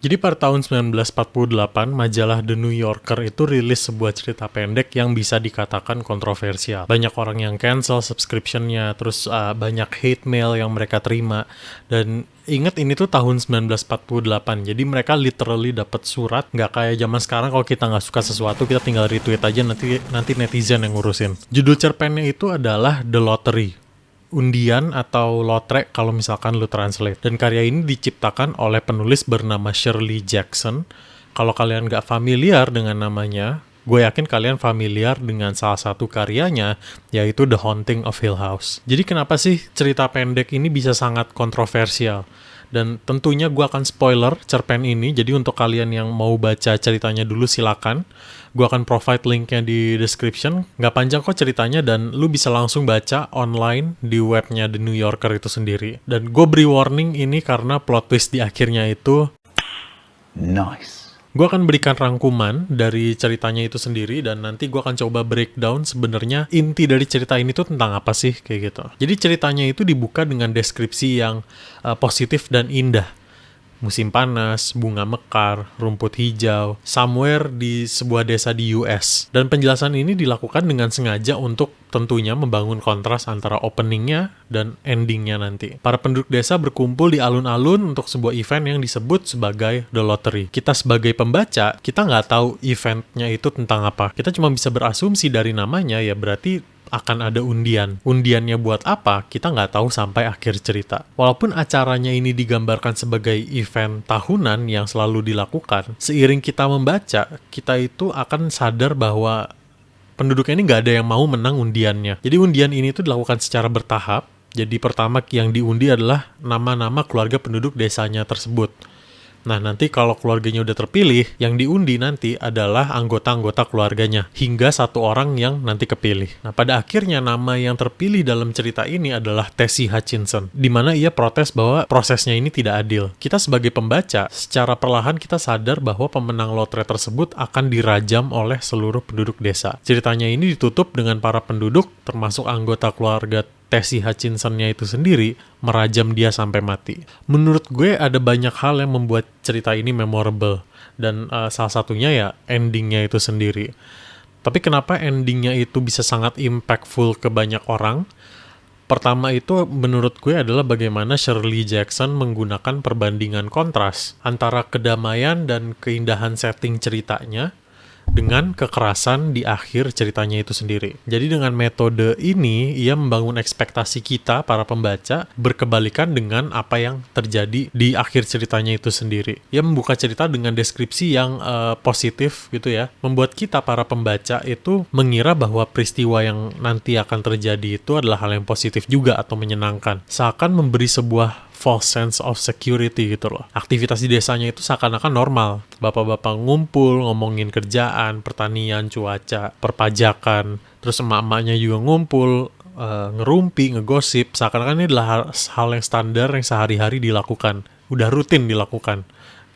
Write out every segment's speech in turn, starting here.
Jadi pada tahun 1948, majalah The New Yorker itu rilis sebuah cerita pendek yang bisa dikatakan kontroversial. Banyak orang yang cancel subscription-nya, terus banyak hate mail yang mereka terima. Dan ingat ini tuh tahun 1948, jadi mereka literally dapat surat, nggak kayak zaman sekarang kalau kita nggak suka sesuatu, kita tinggal retweet aja, nanti netizen yang ngurusin. Judul cerpennya itu adalah The Lottery. Undian atau lotre kalau misalkan lu translate. Dan karya ini diciptakan oleh penulis bernama Shirley Jackson. Kalau kalian gak familiar dengan namanya, gue yakin kalian familiar dengan salah satu karyanya, yaitu The Haunting of Hill House. Jadi kenapa sih cerita pendek ini bisa sangat kontroversial? Dan tentunya gue akan spoiler cerpen ini, jadi untuk kalian yang mau baca ceritanya dulu silakan. Gue akan provide linknya di description. Nggak panjang kok ceritanya dan lu bisa langsung baca online di webnya The New Yorker itu sendiri. Dan gue beri warning ini karena plot twist di akhirnya itu nice. Gue akan berikan rangkuman dari ceritanya itu sendiri dan nanti gue akan coba breakdown sebenarnya inti dari cerita ini tuh tentang apa sih kayak gitu. Jadi ceritanya itu dibuka dengan deskripsi yang positif dan indah. Musim panas, bunga mekar, rumput hijau, somewhere di sebuah desa di US. Dan penjelasan ini dilakukan dengan sengaja untuk tentunya membangun kontras antara openingnya dan endingnya nanti. Para penduduk desa berkumpul di alun-alun untuk sebuah event yang disebut sebagai The Lottery. Kita sebagai pembaca, kita nggak tahu eventnya itu tentang apa. Kita cuma bisa berasumsi dari namanya, ya berarti akan ada undian. Undiannya buat apa? Kita nggak tahu sampai akhir cerita. Walaupun acaranya ini digambarkan sebagai event tahunan yang selalu dilakukan, seiring kita membaca, kita itu akan sadar bahwa penduduk ini nggak ada yang mau menang undiannya. Jadi undian ini tuh dilakukan secara bertahap. Jadi pertama yang diundi adalah nama-nama keluarga penduduk desanya tersebut. Nah, nanti kalau keluarganya udah terpilih, yang diundi nanti adalah anggota-anggota keluarganya, hingga satu orang yang nanti kepilih. Nah, pada akhirnya nama yang terpilih dalam cerita ini adalah Tessie Hutchinson, di mana ia protes bahwa prosesnya ini tidak adil. Kita sebagai pembaca, secara perlahan kita sadar bahwa pemenang lotre tersebut akan dirajam oleh seluruh penduduk desa. Ceritanya ini ditutup dengan para penduduk, termasuk anggota keluarga Tessie Hutchinson-nya itu sendiri merajam dia sampai mati. Menurut gue ada banyak hal yang membuat cerita ini memorable dan salah satunya ya endingnya itu sendiri. Tapi kenapa endingnya itu bisa sangat impactful ke banyak orang? Pertama itu menurut gue adalah bagaimana Shirley Jackson menggunakan perbandingan kontras antara kedamaian dan keindahan setting ceritanya dengan kekerasan di akhir ceritanya itu sendiri. Jadi dengan metode ini, ia membangun ekspektasi kita, para pembaca, berkebalikan dengan apa yang terjadi di akhir ceritanya itu sendiri. Ia membuka cerita dengan deskripsi yang positif gitu ya, membuat kita, para pembaca, itu mengira bahwa peristiwa yang nanti akan terjadi itu adalah hal yang positif juga atau menyenangkan. Seakan memberi sebuah false sense of security gitu loh. Aktivitas di desanya itu seakan-akan normal. Bapak-bapak ngumpul, ngomongin kerjaan, pertanian, cuaca, perpajakan. Terus emak-emaknya juga ngumpul, ngerumpi, ngegosip. Seakan-akan ini adalah hal yang standar yang sehari-hari dilakukan. Udah rutin dilakukan.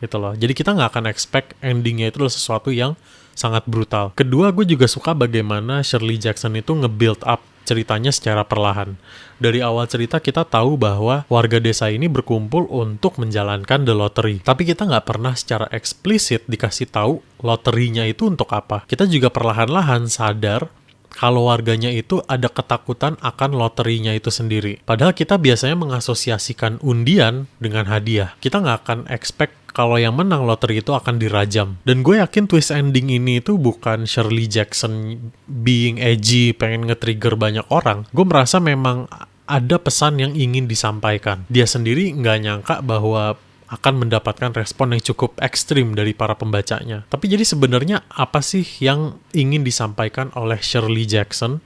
Gitu loh. Jadi kita nggak akan expect endingnya itu adalah sesuatu yang sangat brutal. Kedua, gue juga suka bagaimana Shirley Jackson itu nge-build up ceritanya secara perlahan. Dari awal cerita kita tahu bahwa warga desa ini berkumpul untuk menjalankan The Lottery. Tapi kita nggak pernah secara eksplisit dikasih tahu loterinya itu untuk apa. Kita juga perlahan-lahan sadar kalau warganya itu ada ketakutan akan loterinya itu sendiri. Padahal kita biasanya mengasosiasikan undian dengan hadiah. Kita nggak akan expect kalau yang menang loteri itu akan dirajam. Dan gue yakin twist ending ini itu bukan Shirley Jackson being edgy, pengen nge-trigger banyak orang. Gue merasa memang ada pesan yang ingin disampaikan. Dia sendiri nggak nyangka bahwa akan mendapatkan respon yang cukup ekstrim dari para pembacanya. Tapi jadi sebenarnya apa sih yang ingin disampaikan oleh Shirley Jackson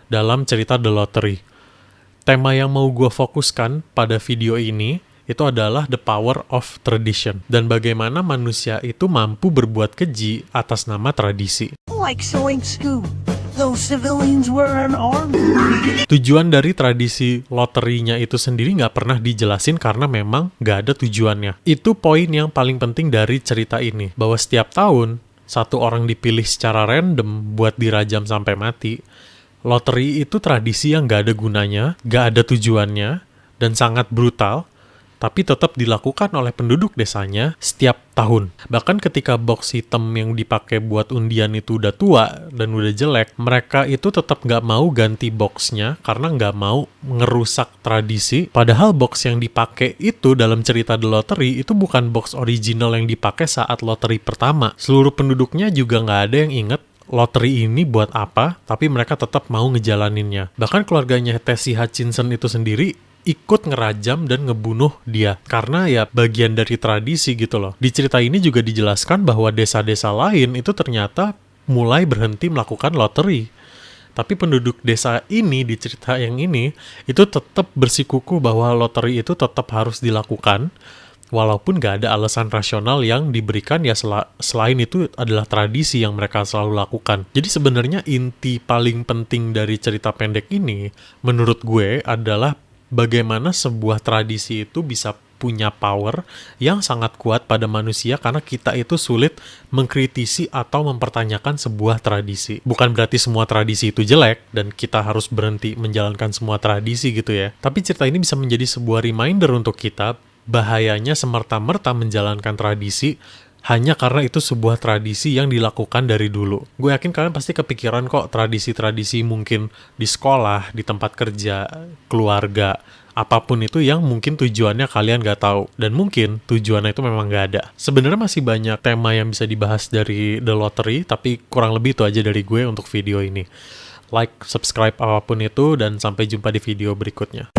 dalam cerita The Lottery? Tema yang mau gue fokuskan pada video ini itu adalah the power of tradition dan bagaimana manusia itu mampu berbuat keji atas nama tradisi. Like sowing scoop. Those civilians were unarmed. Tujuan dari tradisi loterinya itu sendiri nggak pernah dijelasin karena memang nggak ada tujuannya. Itu poin yang paling penting dari cerita ini, bahwa setiap tahun satu orang dipilih secara random buat dirajam sampai mati. Loteri itu tradisi yang nggak ada gunanya, nggak ada tujuannya, dan sangat brutal. tapi tetap dilakukan oleh penduduk desanya setiap tahun. Bahkan ketika box hitam yang dipakai buat undian itu udah tua dan udah jelek, mereka itu tetap nggak mau ganti boxnya karena nggak mau ngerusak tradisi. Padahal box yang dipakai itu dalam cerita The Lottery itu bukan box original yang dipakai saat lottery pertama. Seluruh penduduknya juga nggak ada yang inget lottery ini buat apa, tapi mereka tetap mau ngejalaninnya. Bahkan keluarganya Tessie Hutchinson itu sendiri ikut ngerajam dan ngebunuh dia karena ya bagian dari tradisi gitu loh. Di cerita ini juga dijelaskan bahwa desa-desa lain itu ternyata mulai berhenti melakukan lottery. Tapi penduduk desa ini di cerita yang ini itu tetap bersikukuh bahwa lottery itu tetap harus dilakukan walaupun gak ada alasan rasional yang diberikan ya selain itu adalah tradisi yang mereka selalu lakukan. Jadi sebenarnya inti paling penting dari cerita pendek ini menurut gue adalah bagaimana sebuah tradisi itu bisa punya power yang sangat kuat pada manusia karena kita itu sulit mengkritisi atau mempertanyakan sebuah tradisi. Bukan berarti semua tradisi itu jelek dan kita harus berhenti menjalankan semua tradisi gitu ya. Tapi cerita ini bisa menjadi sebuah reminder untuk kita bahayanya semerta-merta menjalankan tradisi hanya karena itu sebuah tradisi yang dilakukan dari dulu. Gue yakin kalian pasti kepikiran kok tradisi-tradisi mungkin di sekolah, di tempat kerja, keluarga, apapun itu yang mungkin tujuannya kalian gak tahu. Dan mungkin tujuannya itu memang gak ada. Sebenarnya masih banyak tema yang bisa dibahas dari The Lottery, tapi kurang lebih itu aja dari gue untuk video ini. Like, subscribe apapun itu, dan sampai jumpa di video berikutnya.